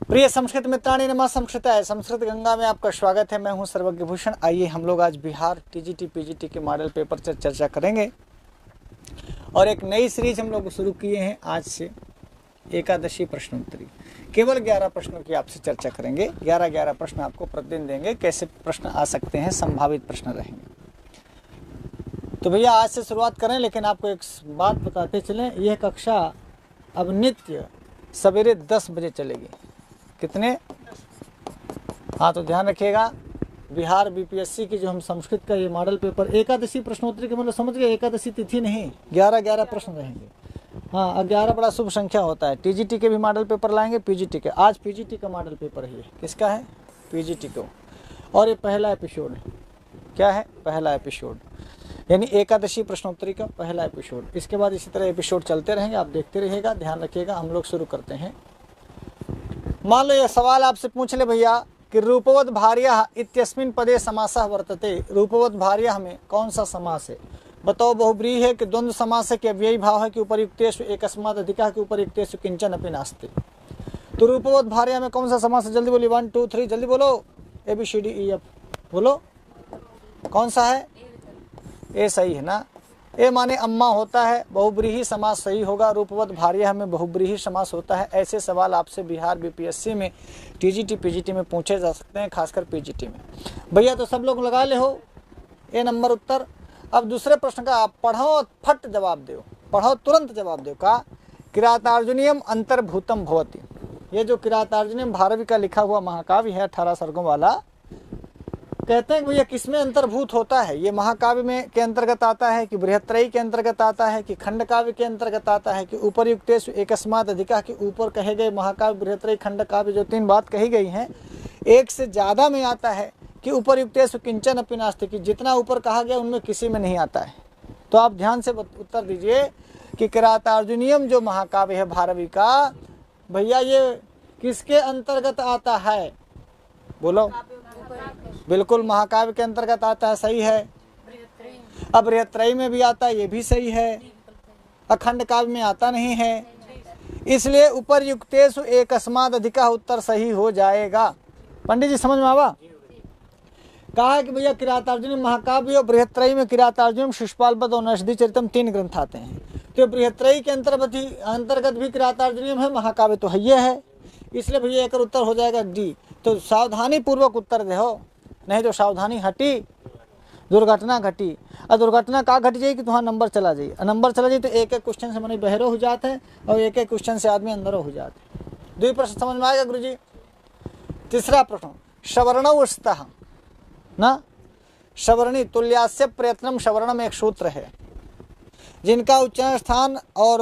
प्रिय संस्कृत मित्राणि नमः संस्कृताय। संस्कृत गंगा में आपका स्वागत है। मैं हूं सर्वज्ञ भूषण। आइए हम लोग आज बिहार टीजीटी पीजीटी के मॉडल पेपर पर चर्चा करेंगे और एक नई सीरीज हम लोग शुरू किए हैं आज से, एकादशी प्रश्नोत्तरी। केवल 11 प्रश्नों की आपसे चर्चा करेंगे। 11 प्रश्न आपको प्रतिदिन देंगे। कैसे प्रश्न आ सकते हैं, संभावित प्रश्न रहेंगे। तो भैया आज से शुरुआत करें, लेकिन आपको एक बात बताते चलें, यह कक्षा अब नित्य सवेरे 10 बजे चलेगी। कितने? हाँ, तो ध्यान रखिएगा। बिहार बीपीएससी की जो हम संस्कृत का ये मॉडल पेपर, एकादशी प्रश्नोत्तरी के मतलब समझ गए, एकादशी तिथि नहीं, 11 प्रश्न रहेंगे। हाँ, 11 बड़ा शुभ संख्या होता है। टीजीटी के भी मॉडल पेपर लाएंगे, पीजीटी के। आज पीजीटी का मॉडल पेपर ही है। किसका है? पीजीटी को। और ये पहला एपिसोड है। क्या है? पहला एपिसोड, यानी एकादशी प्रश्नोत्तरी का पहला एपिसोड। इसके बाद इसी तरह एपिसोड चलते रहेंगे, आप देखते रहिएगा, ध्यान रखिएगा। हम लोग शुरू करते हैं। मान लो यह सवाल आपसे पूछ ले भैया कि रूपवत भार्या इत्यस्मिन् पदे समासः वर्तते। रूपवत भार्या में कौन सा समास है? बताओ। बहुब्रीहि है कि द्वंद्व समास है कि अव्ययी भाव है कि उपरयुक्तेषु एकस्मात् अधिकः कि उपरयुक्तेषु किंचन अपि नास्ति। तो रूपवत भार्या में कौन सा समास है? जल्दी बोलिए, 1 2 3 जल्दी बोलो। ABCDEF बोलो, कौन सा है? ए सही है ना। ए माने अम्मा होता है, बहुब्रीहि समास सही होगा। रूपवत भार्या में बहुब्रीहि समास होता है। ऐसे सवाल आपसे बिहार बीपीएससी में टीजीटी पीजीटी में पूछे जा सकते हैं, खासकर पीजीटी में। भैया तो सब लोग लगा ले हो ए नंबर उत्तर। अब दूसरे प्रश्न का आप पढ़ो, फट जवाब दो, पढ़ो तुरंत जवाब दो। का किरातार्जुनीयम अंतर्भूतम भवति। ये जो किरातार्जुनीयम भारवी का लिखा हुआ महाकाव्य है 18 सर्गों वाला, कहते हैं कि भैया किसमें अंतर्भूत होता है? ये महाकाव्य में के अंतर्गत आता है कि बृहत्त्रयी के अंतर्गत आता है कि खंड काव्य के अंतर्गत आता है कि उपरयुक्तेषु एकस्मात् अधिकः के ऊपर कहे गए महाकाव्य बृहत्त्रयी खंड काव्य जो 3 बात कही गई हैं, एक से ज़्यादा में आता है कि उपरयुक्तेषु किंचन अपि नास्ति, कि जितना ऊपर कहा गया उनमें किसी में नहीं आता है। तो आप ध्यान से उत्तर दीजिए कि किरातार्जुनीयम जो महाकाव्य है भारवी का, भैया ये किसके अंतर्गत आता है? बोलो। बिल्कुल महाकाव्य के अंतर्गत आता है, सही है। अब बृहत्त्रयी में भी आता है, ये भी सही है। अखंड काव्य में आता नहीं है, इसलिए उपरयुक्तेषु एकस्मात् अधिकः उत्तर सही हो जाएगा। पंडित जी समझ में आवा? कहा है कि भैया किरातार्जुनीयम महाकाव्य और बृहत्त्रयी में किरातार्जुनीयम, शिशुपालवध और नरसिंहचरितम 3 ग्रंथ आते हैं। तो बृहत्त्रयी के अंतर्गत भी किरातार्जुनीयम है, महाकाव्य तो है, ये है। इसलिए भैया एक उत्तर हो जाएगा डी। तो सावधानी पूर्वक उत्तर दे हो, नहीं तो सावधानी हटी दुर्घटना घटी। और दुर्घटना का घट जाए कि तुम्हारा नंबर चला जाए। नंबर चला जाए तो एक क्वेश्चन से मनी बहरो हो जाते हैं और एक क्वेश्चन से आदमी अंदर हो जाते हैं। 2 प्रश्न समझ में आएगा गुरु जी। तीसरा प्रश्न, सवर्णौ स्तः ना सवर्णी तुल्यास्य प्रयत्नम। सवर्णम एक सूत्र है, जिनका उच्चारण स्थान और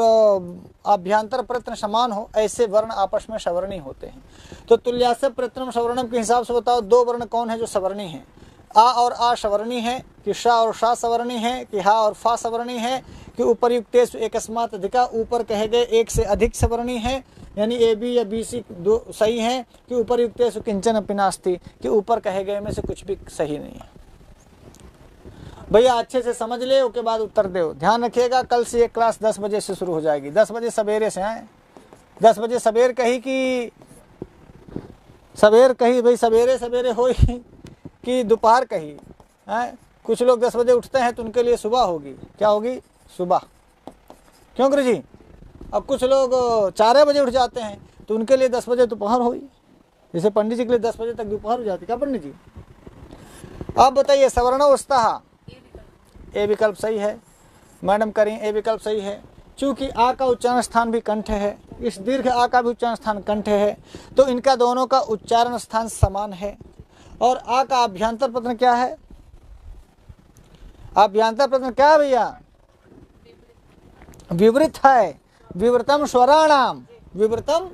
अभ्यंतर प्रयत्न समान हो, ऐसे वर्ण आपस में सवर्णी होते हैं। तो तुल्यास्य प्रयत्नम सवर्णम के हिसाब से बताओ 2 वर्ण कौन है जो सवर्णी हैं? आ और आ सवर्णी है कि शा और शा सवर्णी है कि हा और फा सवर्णी है कि उपरयुक्तेषु एकस्मात् अधिकः, ऊपर कहे गए एक से अधिक सवर्णी है, यानी ए बी या बी सी दो सही है कि उपरयुक्तेषु किंचन अपि नास्ति, कि ऊपर कहे गए में से कुछ भी सही नहीं है। भैया अच्छे से समझ ले, उसके बाद उत्तर दो। ध्यान रखिएगा, कल से ये क्लास 10 बजे से शुरू हो जाएगी। 10 बजे सवेरे से आए, 10 बजे सवेर कही कि सवेर कही, भाई सवेरे सवेरे हो कि दोपहर कही है। कुछ लोग 10 बजे उठते हैं तो उनके लिए सुबह होगी। क्या होगी? सुबह। क्यों गुरु जी? अब कुछ लोग 4 बजे उठ जाते हैं तो उनके लिए 10 बजे दोपहर होगी। जैसे पंडित जी के लिए 10 बजे तक दोपहर हो जाती। क्या पंडित जी? अब बताइए, सवर्णौ स्तः, ए विकल्प सही है। मैडम करें, ए विकल्प सही है। चूंकि आ का उच्चारण स्थान भी कंठ है, इस दीर्घ आ का भी उच्चारण स्थान कंठ है, तो इनका दोनों का उच्चारण स्थान समान है। और आ का अभ्यंतर प्रयत्न क्या है? अभ्यंतर प्रयत्न क्या है भैया? विवृत है। विवृतम स्वराणाम, विवृतम।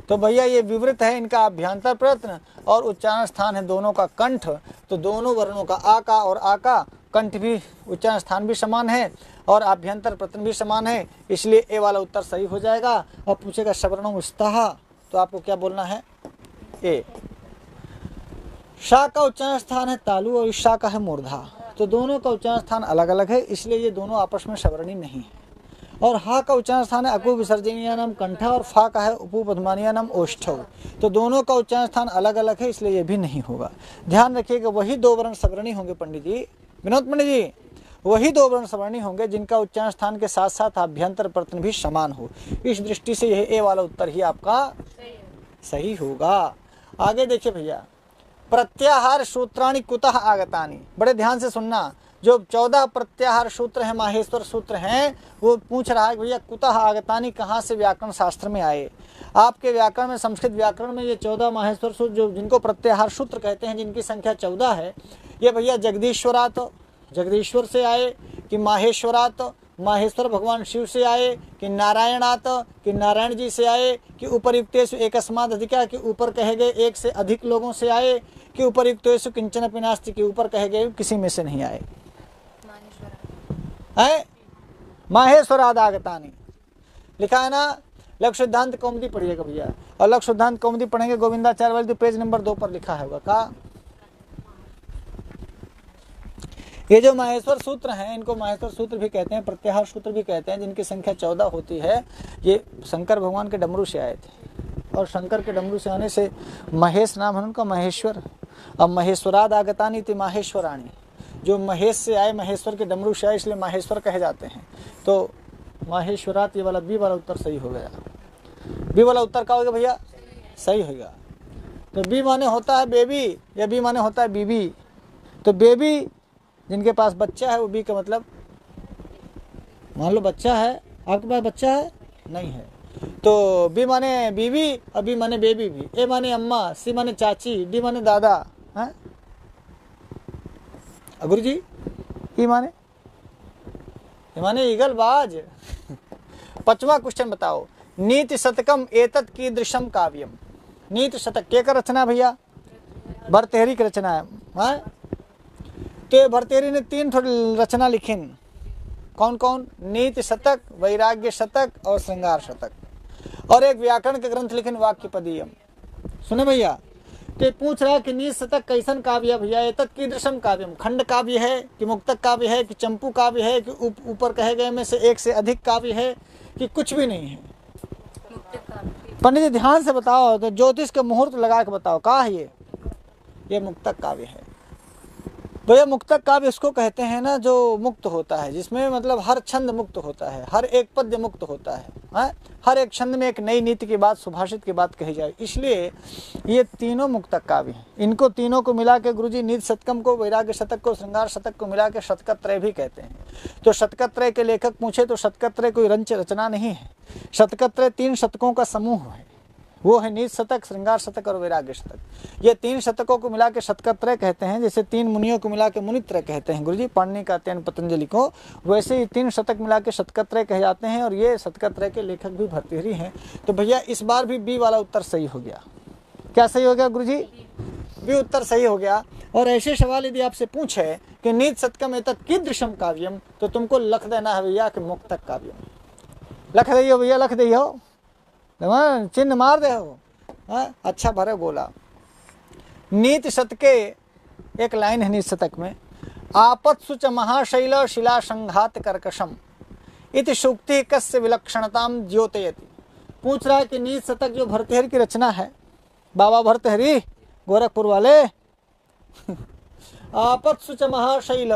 तो भैया ये विवृत है इनका अभ्यंतर प्रयत्न, और उच्चारण स्थान है दोनों का कंठ। तो दोनों वर्णों का, आ का और आ का कंठ भी, उच्चारण स्थान भी समान है और आभ्यंतर प्रयत्न भी समान है, इसलिए ए वाला उत्तर सही हो जाएगा। और पूछेगा सवर्णौ स्तः, तो आपको क्या बोलना है? ए। शा का उच्चारण स्थान है तालु और ईशा का है मूर्धा, तो दोनों का उच्चारण स्थान अलग अलग है, इसलिए ये दोनों आपस में सवर्णी नहीं है। और हा का उच्चारण स्थान है अकु विसर्जनीय नाम कंठा और फा का है उपपद्मानीय नाम ओष्ठव। तो दोनों का उच्चारण स्थान अलग अलग है, इसलिए यह भी नहीं होगा। ध्यान रखिएगा वही दो वर्ण सवर्णी होंगे पंडित जी, विनोद पंडित जी, वही दो वर्ण सवर्णी होंगे जिनका उच्चारण स्थान के साथ साथ आभ्यंतर प्रत्यय भी समान हो। इस दृष्टि से यह ए वाला उत्तर ही आपका सही होगा। आगे देखिए भैया, प्रत्याहार सूत्राणि कुतः आगतानि, बड़े ध्यान से सुनना। जो 14 प्रत्याहार सूत्र हैं, माहेश्वर सूत्र हैं, वो पूछ रहा है भैया कुतः आगतानि कहाँ से व्याकरण शास्त्र में आए। आपके व्याकरण में, संस्कृत व्याकरण में ये 14 माहेश्वर सूत्र जो जिनको प्रत्याहार सूत्र कहते हैं, जिनकी संख्या 14 है, ये भैया जगदीश्वरात, जगदीश्वर से आए कि माहेश्वरात, माहेश्वर भगवान शिव से आए कि नारायणात, कि नारायण जी से आए कि उपरयुक्तेषु एकस्मात् अधिका, कि ऊपर कहे गए एक से अधिक लोगों से आए, कि उपरयुक्तेषु किंचन अपि नास्ति, कि ऊपर कहे गए किसी में से नहीं आए। है माहेश्वरादागतानि लिखा है ना। लक्ष्य सिद्धांत कौमुदी पढ़िएगा भैया, और लक्ष्य सिद्धांत कौमुदी पढ़ेंगे गोविंदाचार्य वाली, तो पेज नंबर 2 पर लिखा है होगा का। ये जो माहेश्वर सूत्र हैं, इनको माहेश्वर सूत्र भी कहते हैं, प्रत्याहार सूत्र भी कहते हैं, जिनकी संख्या 14 होती है। ये शंकर भगवान के डमरू से आए थे, और शंकर के डमरू से आने से महेश नाम है उनका, महेश्वर। अब महेश्वरादागतानि इति माहेश्वराणि, जो महेश से आए, महेश्वर के डमरू से आए, इसलिए माहेश्वर कहे जाते हैं। तो माहेश्वरात, ये वाला बी वाला उत्तर सही हो गया। बी वाला उत्तर का हो गया भैया, सही होगा। तो बी माने होता है बेबी, या बी माने होता है बीबी। तो बेबी जिनके पास बच्चा है, वो बी का मतलब, मान लो बच्चा है, आपके पास बच्चा है नहीं है, तो बी माने बीबी और बी माने बेबी भी। ए माने अम्मा, सी माने चाची, डी माने दादा है। गुरु जी ई माने ईगलबाज। 5वां क्वेश्चन बताओ, नीति शतकम एतत् कीदृशम काव्यम। नीति शतक के का रचना भैया, भर्तृहरि की रचना है। तो भर्तृहरि ने 3 थोड़ी रचना लिखी, कौन कौन? नीति शतक, वैराग्य शतक और श्रृंगार शतक, और एक व्याकरण के ग्रंथ लिखिन वाक्यपदीयम। सुने भैया, तो पूछ रहा है कि नीति शतक कैसन काव्य है भैया, एतत् कीदृशम काव्यम, खंड काव्य है कि मुक्तक काव्य है कि चंपू काव्य है कि ऊपर कहे गए में से एक से अधिक काव्य है कि कुछ भी नहीं है? पंडित जी ध्यान से बताओ, तो ज्योतिष का मुहूर्त लगा के बताओ, कहा है ये मुक्तक काव्य है भैया। मुक्तक काव्य इसको कहते हैं ना जो मुक्त होता है, जिसमें मतलब हर छंद मुक्त होता है, हर एक पद्य मुक्त होता है, हर एक छंद में एक नई नीति की बात, सुभाषित की बात कही जाए, इसलिए ये तीनों मुक्तक काव्य हैं। इनको तीनों को मिला के गुरुजी नीति शतकम को, वैराग्य शतक को, श्रृंगार शतक को मिला के शतकत्रय भी कहते हैं। तो शतकत्रय के लेखक पूछे तो शतकत्रय कोई रचना नहीं है, शतकत्रय 3 शतकों का समूह है, वो है नीति शतक, श्रृंगार शतक और वैराग्य शतक। ये 3 शतकों को मिला के शतकत्रय कहते हैं, जैसे 3 मुनियों को मिला के मुनित्रय कहते हैं गुरुजी, पाणिनि का अध्ययन पतंजलि को, वैसे ही 3 शतक मिला के शतकत्रय कहे जाते हैं, और ये शतकत्रय के लेखक भी भर्तृहरि हैं। तो भैया इस बार भी बी वाला उत्तर सही हो गया। क्या सही हो गया गुरुजी? बी उत्तर सही हो गया। और ऐसे सवाल यदि आपसे पूछे कि नीति शतकम एतत् कीदृशम काव्यम, तो तुमको लख देना है भैया कि मुक्तक काव्यम। लख दियो भैया, लख दियो, चिन्ह मार दे हो। अच्छा भरे बोला। नीति शतके एक लाइन है नीति शतक में, आपत्सु च महाशैल शिला संघात कर्कशम इति सूक्ति कस्य विलक्षणताम द्योतयति। पूछ रहा है कि नीति शतक जो भर्तृहरि की रचना है, बाबा भर्तृहरि गोरखपुर वाले, आपत्सु च महाशैल,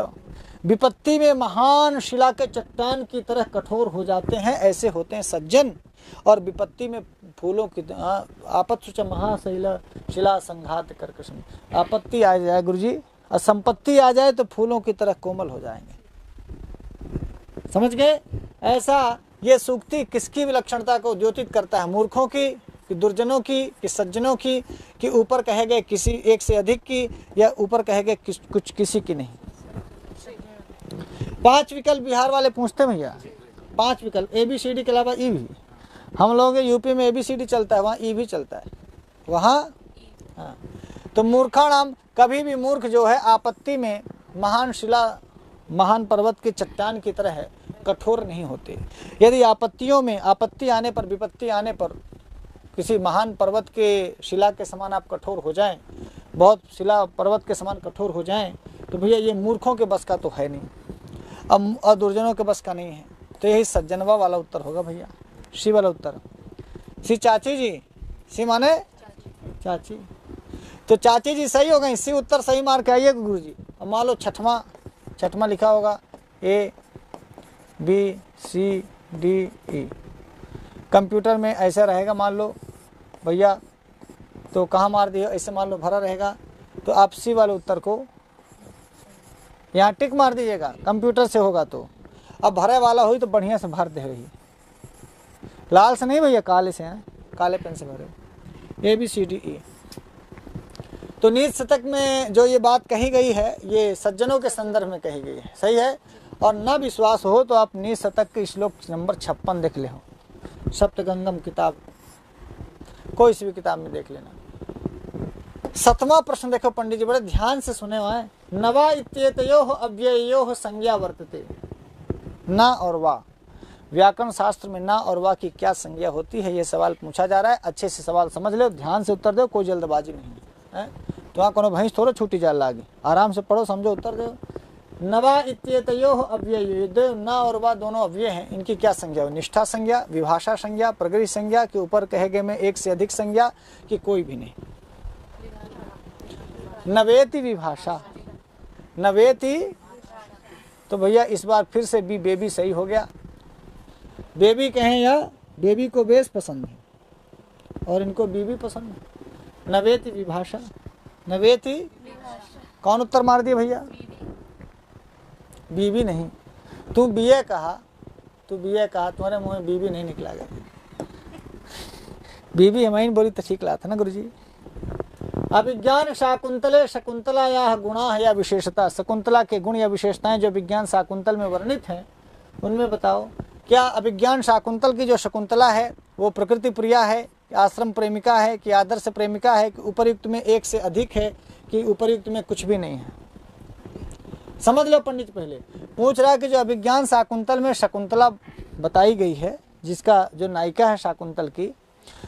विपत्ति में महान शिला के चट्टान की तरह कठोर हो जाते हैं, ऐसे होते हैं सज्जन, और विपत्ति में फूलों की आपत्सु च महाशैल शिला संघात कर्कशम, आपत्ति आ जाए गुरुजी और संपत्ति आ जाए तो फूलों की तरह कोमल हो जाएंगे। समझ गए? ऐसा ये सूक्ति किसकी विलक्षणता को द्योतित करता है? मूर्खों की कि दुर्जनों की कि सज्जनों की, कि ऊपर कहे गए किसी एक से अधिक की, या ऊपर कहे गए कुछ किसी की नहीं? 5 विकल्प बिहार वाले पूछते हैं भैया, 5 विकल्प, ABCD के अलावा ई भी। हम लोग यूपी में ABCD चलता है, वहाँ ई भी चलता है, वहाँ हाँ। तो मूर्खाणाम, कभी भी मूर्ख जो है आपत्ति में महान शिला, महान पर्वत के चट्टान की तरह है, कठोर नहीं होते। यदि आपत्तियों में, आपत्ति आने पर, विपत्ति आने पर किसी महान पर्वत के शिला के समान आप कठोर हो जाएं, बहुत शिला पर्वत के समान कठोर हो जाएं, तो भैया ये मूर्खों के बस का तो है नहीं, अब दुर्जनों के बस का नहीं है। तो यही सज्जनवा वाला उत्तर होगा भैया, सी वाला उत्तर। सी चाची जी, सी माने चाची, तो चाची जी सही हो गई, सी उत्तर सही मार के आइए गुरु जी। अब मान लो छठवां लिखा होगा A B C D E, computer में ऐसा रहेगा मान लो भैया, तो कहाँ मार दिए, ऐसे मान लो भरा रहेगा, तो आप सी वाले उत्तर को यहाँ टिक मार दीजिएगा, कंप्यूटर से होगा तो। अब भरे वाला हुई तो बढ़िया से भर दे रही, लाल से नहीं भैया, काले से हैं, काले पेन से भरे ABCDE। तो नीच शतक में जो ये बात कही गई है ये सज्जनों के संदर्भ में कही गई है, सही है। और न विश्वास हो तो आप नीच शतक के श्लोक नंबर 56 देख ले हो, सप्तगंगम किताब, कोई सी भी किताब में देख लेना। 7वां प्रश्न देखो पंडित जी, बड़े ध्यान से सुने हुए हैं। नवा इत्येतयोः अव्ययोः संज्ञा वर्तते, ना और वा। व्याकरण शास्त्र में ना और वा की क्या संज्ञा होती है, ये सवाल पूछा जा रहा है। अच्छे से सवाल समझ लो, ध्यान से उत्तर दो, कोई जल्दबाजी नहीं है। तो वहाँ कोनो भैंस थोड़ा छूटी जा लागे, आराम से पढ़ो, समझो, उत्तर दो। नवा इत्येतयोः अव्ययोः, ना और वा दोनों अव्यय हैं, इनकी क्या संज्ञा हो? निष्ठा संज्ञा, विभाषा संज्ञा, प्रगति संज्ञा के ऊपर कहे गए में एक से अधिक संज्ञा कि कोई भी नहीं। नवेति विभाषा, नवेति, तो भैया इस बार फिर से बी बेबी सही हो गया। बेबी कहें या बेबी को बेस पसंद है और इनको बीबी पसंद है। नवेति विभाषा, नवेति, कौन उत्तर मार दिया भैया? बीबी नहीं, तू बीए कहा, तुम्हारे मुंह में बीबी नहीं निकला गया। बीबी हमारी बोली तो ठीक था ना गुरुजी। अभिज्ञान शाकुंतले शकुंतलायाः गुणा या विशेषता, शकुंतला के गुण या विशेषताएं जो विज्ञान शाकुंतल में वर्णित हैं उनमें बताओ। क्या अभिज्ञान शाकुंतल की जो शकुंतला है वो प्रकृति प्रिया है, आश्रम प्रेमिका है कि आदर्श प्रेमिका है कि उपरयुक्त में एक से अधिक है कि उपरयुक्त में कुछ भी नहीं है? समझ लो पंडित, पहले पूछ रहा है कि जो अभिज्ञान शाकुंतल में शकुंतला बताई गई है, जिसका जो नायिका है शाकुंतल की,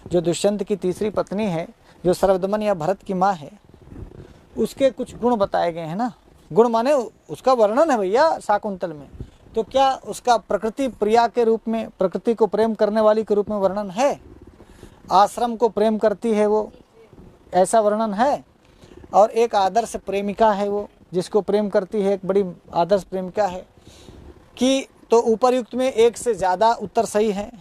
जो दुष्यंत की तीसरी पत्नी है, जो सर्वदमन या भरत की माँ है, उसके कुछ गुण बताए गए हैं ना। गुण माने उसका वर्णन है भैया शाकुंतल में। तो क्या उसका प्रकृति प्रिया के रूप में, प्रकृति को प्रेम करने वाली के रूप में वर्णन है? आश्रम को प्रेम करती है वो, ऐसा वर्णन है? और एक आदर्श प्रेमिका है वो, जिसको प्रेम करती है, एक बड़ी आदर्श प्रेमिका है कि, तो उपरयुक्त में एक से ज़्यादा उत्तर सही है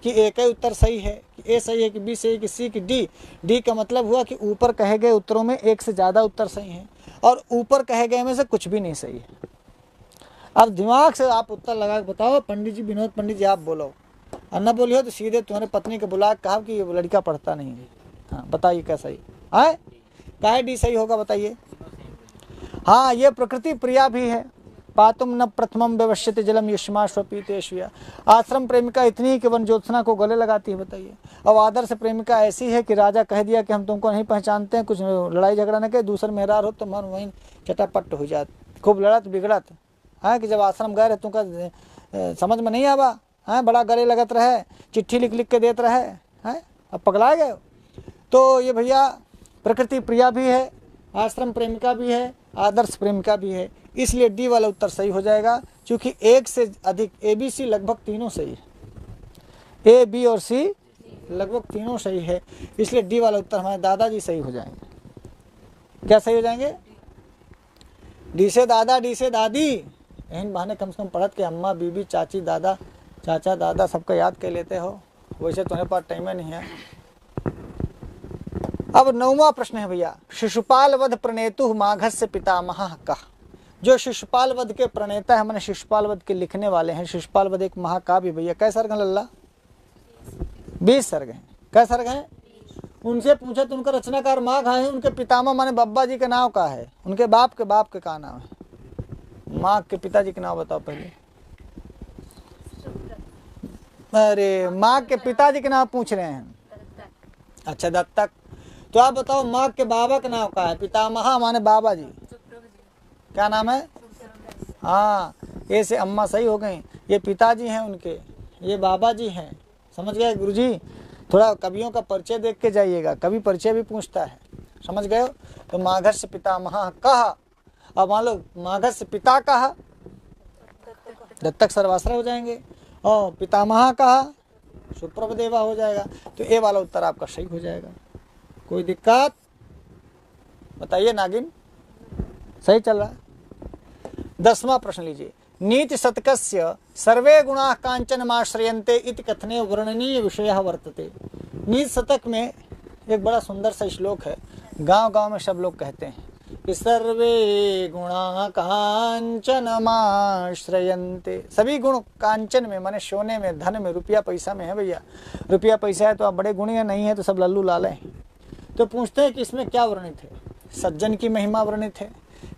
कि एक ही उत्तर सही है, कि ए सही है कि बी सही है कि सी कि डी? डी का मतलब हुआ कि ऊपर कहे गए उत्तरों में एक से ज़्यादा उत्तर सही हैं और ऊपर कहे गए में से कुछ भी नहीं सही है। अब दिमाग से आप उत्तर लगा के बताओ। पंडित जी, विनोद पंडित जी, आप बोलो, और न बोलियो तो सीधे तुम्हारे पत्नी को बुला कहा कि ये लड़का पढ़ता नहीं है। हाँ बताइए क्या सही है? क्या डी सही होगा बताइए? हाँ, ये प्रकृति प्रिया भी है। पातुम न प्रथमम व्यवश्यते जलम युष्माश्वपीतेश्विया, आश्रम प्रेमिका इतनी ही कि वन ज्योत्सना को गले लगाती है, बताइए। अब आदर्श प्रेमिका ऐसी है कि राजा कह दिया कि हम तुमको नहीं पहचानते हैं, कुछ लड़ाई झगड़ा न करे, दूसरे मेहरार हो तो मन वहीं चटापट हो जात, खूब लड़त बिगड़त है कि जब आश्रम गए रहे तुमका समझ में नहीं आवा है, बड़ा गले लगत रहे, चिट्ठी लिख लिख के देते रहे हैं, अब पगला गए। तो ये भैया प्रकृति प्रिया भी है, आश्रम प्रेमिका भी है, आदर्श प्रेमिका भी है, इसलिए डी वाला उत्तर सही हो जाएगा। क्योंकि एक से अधिक, ए बी सी लगभग तीनों सही है, ए बी और सी लगभग तीनों सही है, इसलिए डी वाला उत्तर हमारे दादाजी सही हो जाएंगे। क्या सही हो जाएंगे? डी से दादा, डी से दादी, एहन बहाने कम से कम पढ़त के अम्मा, बीबी, चाची, दादा, चाचा, दादा सबका याद कर लेते हो। वैसे तुम्हारे पास टाइम नहीं है। अब 9वां प्रश्न है भैया, शिशुपाल वध प्रणेतु माघस्य पितामह कः। जो शिशुपाल वध के प्रणेता है, मैंने शिशुपाल वध के लिखने वाले हैं। शिशुपाल वध एक महाकाव्य भैया। कै सर्ग हैं लल्ला? 20 सर्ग हैं। कै सर्ग हैं? उनसे पूछा तो उनका रचनाकार माघ है, उनके पितामह माने बब्बा जी के नाम का है, उनके बाप के का नाम है? माघ के पिताजी के नाम बताओ पहले। अरे माघ के पिताजी के नाम पूछ रहे हैं? अच्छा, दत्तक। तो आप बताओ माँ के बाबा का नाम क्या है? पितामह माने बाबा जी, क्या नाम है? हाँ, ये से अम्मा सही हो गई, ये पिताजी हैं उनके, ये बाबा जी हैं। समझ गए गुरुजी? थोड़ा कवियों का परिचय देख के जाइएगा, कवि परिचय भी पूछता है, समझ गए? तो माघस्य पितामह कहा। अब मान लो माघस्य पिता कहा, दत्तक सर्वाश्रय हो जाएंगे। और पितामह कहा, सुप्रभदेवा हो जाएगा। तो ए वाला उत्तर आपका सही हो जाएगा। कोई दिक्कत बताइए नागिन, सही चल रहा है। 10वां प्रश्न लीजिए। नीति शतकस्य सर्वे गुणाः कांचनमाश्रयन्ते इति कथने वर्णनीय विषयः वर्तते। नीति शतक में एक बड़ा सुंदर सा श्लोक है, गांव गांव में सब लोग कहते हैं कि सर्वे गुणाः कांचनमाश्रयन्ते। सभी गुण कांचन में, माने सोने में, धन में, रुपया पैसा में है भैया। रुपया पैसा है तो आप बड़े गुणी हैं, नहीं है तो सब लल्लू लाले हैं। तो पूछते हैं कि इसमें क्या वर्णित है? सज्जन की महिमा वर्णित है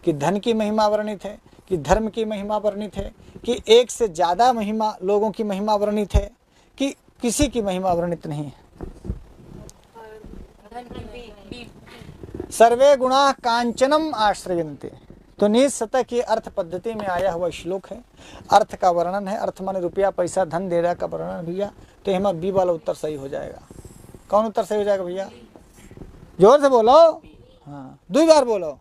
कि धन की महिमा वर्णित है कि धर्म की महिमा वर्णित है कि एक से ज्यादा महिमा, लोगों की महिमा वर्णित है कि किसी की महिमा वर्णित नहीं है? सर्वे गुणाः कांचनम आश्रयन्ते। तो नीति शतक ये अर्थ पद्धति में आया हुआ श्लोक है, अर्थ का वर्णन है। अर्थ माने रुपया पैसा धन दे रहा का वर्णन भैया। तो हमारा बी वाला उत्तर सही हो जाएगा। कौन उत्तर सही हो जाएगा भैया? जोर से बोलो। हाँ, 2 बार बोलो।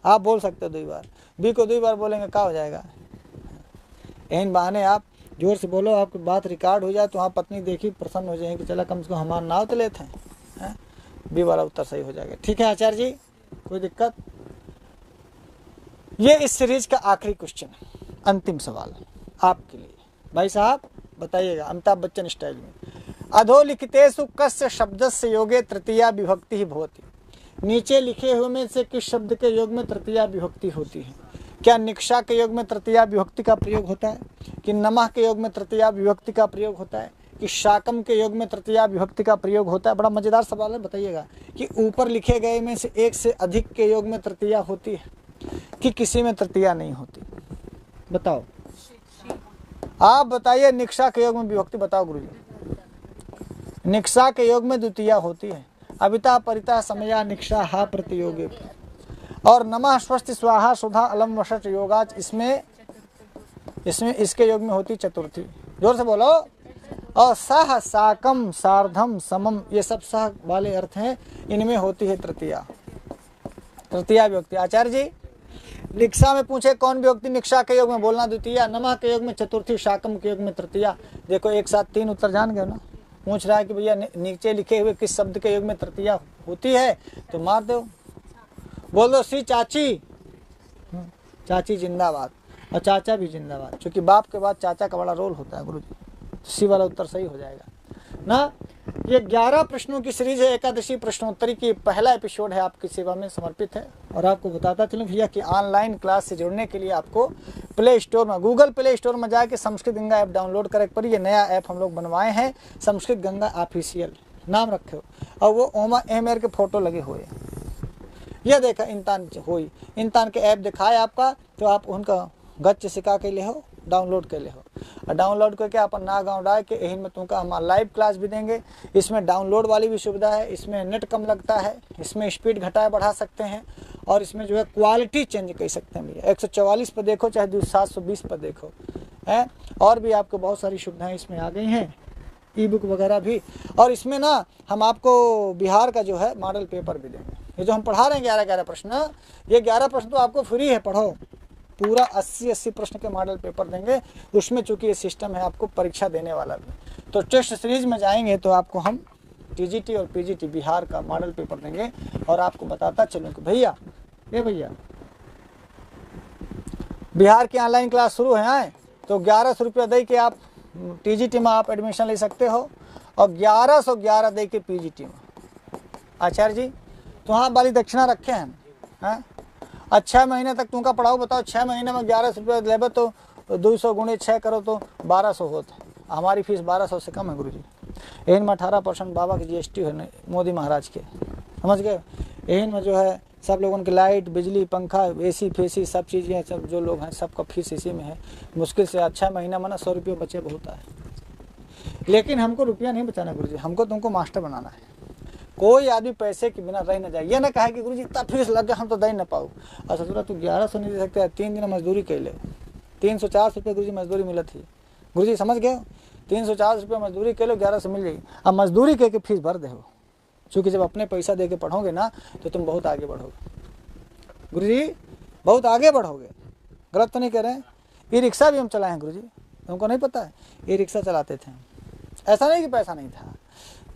आप बोल सकते हो 2 बार। बी को 2 बार बोलेंगे क्या हो जाएगा? इन बहाने आप जोर से बोलो, आपकी बात रिकॉर्ड हो जाए तो आप पत्नी देखी प्रसन्न हो जाएगी, चला कम से कम हमारा नाव तो लेते हैं। बी वाला उत्तर सही हो जाएगा। ठीक है आचार्य जी, कोई दिक्कत? ये इस सीरीज का आखिरी क्वेश्चन है, अंतिम सवाल आपके लिए। भाई साहब बताइएगा अमिताभ बच्चन स्टाइल में। अधोलिखितेषु कस्य शब्दस्य योगे तृतीया विभक्ति ही भवति। नीचे लिखे हुए में से किस शब्द के योग में तृतीया विभक्ति होती है? क्या निक्षा के योग में तृतीया विभक्ति का प्रयोग होता है? कि नमः के योग में तृतीया विभक्ति का प्रयोग होता है? कि शाकम के योग में तृतीया विभक्ति का प्रयोग होता है? बड़ा मजेदार सवाल है, बताइएगा कि ऊपर लिखे गए में से एक से अधिक के योग में तृतीया होती है कि किसी में तृतीया नहीं होती? बताओ, आप बताइए। निक्षा के योग में विभक्ति बताओ गुरुजी। निक्षा के योग में द्वितीया होती है। अविता परिता समया निक्षा हा प्रतियोगे। और नमः स्वस्ति स्वाहा सुधा अलम वशट योगाच, इसमें इसके योग में होती चतुर्थी। जोर से बोलो। और सह साकम सार्धम समम, ये सब सह वाले अर्थ हैं, इनमें होती है तृतीया विभक्ति। आचार्य जी निक्षा में पूछे कौन विभक्ति निक्षा के योग में बोलना द्वितीया, नमः के योग में चतुर्थी, शाकम के योग में तृतीया। देखो एक साथ 3 उत्तर जान गए ना। पूछ रहा है कि भैया नीचे लिखे हुए किस शब्द के योग में तृतीया होती है, तो मार दो, बोल दो सी चाची। चाची जिंदाबाद और चाचा भी जिंदाबाद, क्योंकि बाप के बाद चाचा का बड़ा रोल होता है गुरुजी। सी वाला उत्तर सही हो जाएगा ना। ये 11 प्रश्नों की सीरीज है, एकादशी प्रश्नोत्तरी की पहला एपिसोड है, आपकी सेवा में समर्पित है। और आपको बताता चलूं भैया कि ऑनलाइन क्लास से जुड़ने के लिए आपको प्ले स्टोर में, गूगल प्ले स्टोर में जाके संस्कृत गंगा ऐप डाउनलोड करें पर। ये नया ऐप हम लोग बनवाए हैं, संस्कृत गंगा ऑफिशियल नाम रखे हो, और वो ओमा एमएर के फोटो लगे हुए हैं। यह देखा इंसान के ऐप दिखाए आपका, तो आप उनका गच्च सिखा के ले हो, डाउनलोड के ले हो। और डाउनलोड करके अपन ना गाँव डाल के यही में तुमका हमारा लाइव क्लास भी देंगे। इसमें डाउनलोड वाली भी सुविधा है, इसमें नेट कम लगता है, इसमें स्पीड घटाए बढ़ा सकते हैं, और इसमें जो है क्वालिटी चेंज कर सकते हैं भैया। 144 पर देखो चाहे 720 पर देखो है। और भी आपको बहुत सारी सुविधाएं इसमें आ गई हैं, ई बुक वगैरह भी। और इसमें ना हम आपको बिहार का जो है मॉडल पेपर भी देंगे। ये जो हम पढ़ा रहे हैं 11 प्रश्न, ये 11 प्रश्न तो आपको फ्री है, पढ़ो। पूरा 80 प्रश्न के मॉडल पेपर देंगे। उसमें चूंकि ये सिस्टम है आपको परीक्षा देने वाला भी, तो टेस्ट सीरीज में जाएंगे तो आपको हम टीजीटी और पीजीटी बिहार का मॉडल पेपर देंगे। और आपको बताता चलूँ कि भैया बिहार की ऑनलाइन क्लास शुरू है, तो 1100 रुपया दे के आप टीजीटी में आप एडमिशन ले सकते हो, और 1111 दे के पीजीटी में। आचार्य जी तो हाँ वाली दक्षिणा रखे हैं। और 6 महीने तक तुमका पढ़ाओ। बताओ 6 महीने में 1100 रुपया लेबे तो 200 गुणे 6 करो तो 1200 होता है। हमारी फीस 1200 से कम है गुरुजी। एन में 18% बाबा की जीएसटी है मोदी महाराज के, समझ गए। एन में जो है सब लोगों की लाइट बिजली पंखा एसी फेसी सब चीज़ें, सब जो लोग हैं सबका फीस इसी में है। मुश्किल से 6 महीना में ना 100 रुपये बचे बहुत है। लेकिन हमको रुपया नहीं बचाना गुरुजी, हमको तुमको मास्टर बनाना है। कोई आदमी पैसे के बिना रह न जाए। ये ना कहे कि गुरुजी इतना फीस लग गया हम तो दे न पाऊँ। और ससुरा तू 1100 नहीं दे सकते, 3 दिन मजदूरी कर ले। 340 रुपये गुरुजी मजदूरी मिला थी गुरुजी, समझ गए। 340 रुपये मजदूरी कर लो, 1100 मिल जाएगी। अब मजदूरी करके फीस भर दे हो, चूँकि जब अपने पैसा दे के पढ़ोगे ना तो तुम बहुत आगे बढ़ोगे गुरुजी, बहुत आगे बढ़ोगे। गलत तो नहीं कह रहे हैं। ई रिक्शा भी हम चलाए हैं गुरुजी, तुमको नहीं पता है, ये रिक्शा चलाते थे। ऐसा नहीं कि पैसा नहीं था,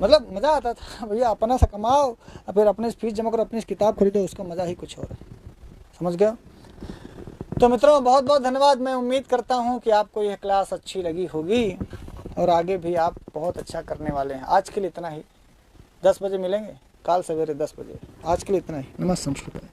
मतलब मज़ा आता था भैया, अपना सा कमाओ और फिर अपने फीस जमा करो, अपनी किताब खरीदो, उसका मज़ा ही कुछ और है। समझ गए? तो मित्रों बहुत बहुत धन्यवाद। मैं उम्मीद करता हूँ कि आपको यह क्लास अच्छी लगी होगी और आगे भी आप बहुत अच्छा करने वाले हैं। आज के लिए इतना ही, 10 बजे मिलेंगे, कल सवेरे 10 बजे। आज के लिए इतना ही। नमस्ते संस्कृत।